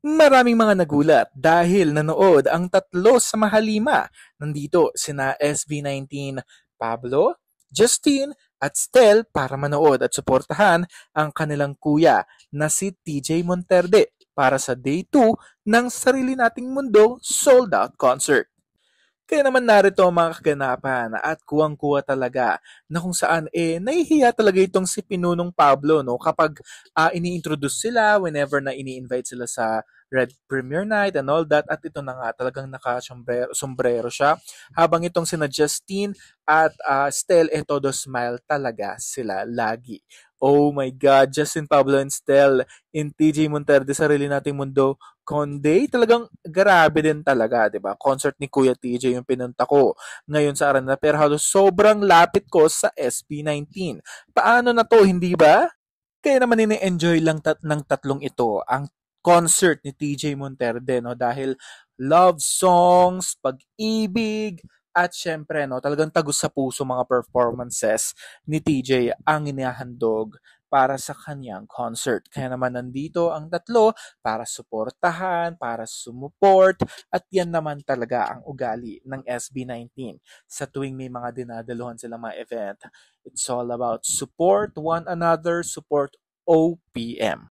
Maraming mga nagulat dahil nanood ang tatlo sa Mahalima. Nandito sina SB19 Pablo, Justine at Stel para manood at suportahan ang kanilang kuya na si TJ Monterde para sa Day 2 ng Sarili Nating Mundo Sold Out Concert. Kaya naman narito ang mga kaganapan at kuwang-kuwa talaga na kung saan nahihiya talaga itong si Pinunong Pablo no kapag ini-introduce sila whenever na ini-invite sila sa Red Premiere Night and all that at ito na nga talagang naka-sombrero siya habang itong sina Justine at Stel todo smile talaga sila lagi. Oh my God, Justin Pablo and Stel in TJ Monterde Sarili Nating Mundo Conde, talagang grabe din talaga, 'di ba? Concert ni Kuya TJ yung pinunta ko ngayon sa Arena pero halos sobrang lapit ko sa SB19. Paano na 'to, hindi ba? Kaya naman ini-enjoy lang ng tatlong ito ang concert ni TJ Monterde no dahil love songs, pag-ibig at syempre no talagang tagos sa puso mga performances ni TJ ang inihahandog para sa kanyang concert. Kaya naman nandito ang tatlo para suportahan, para sumuport at yan naman talaga ang ugali ng SB19 sa tuwing may mga dinadaluhan silang mga event. It's all about support one another, support OPM.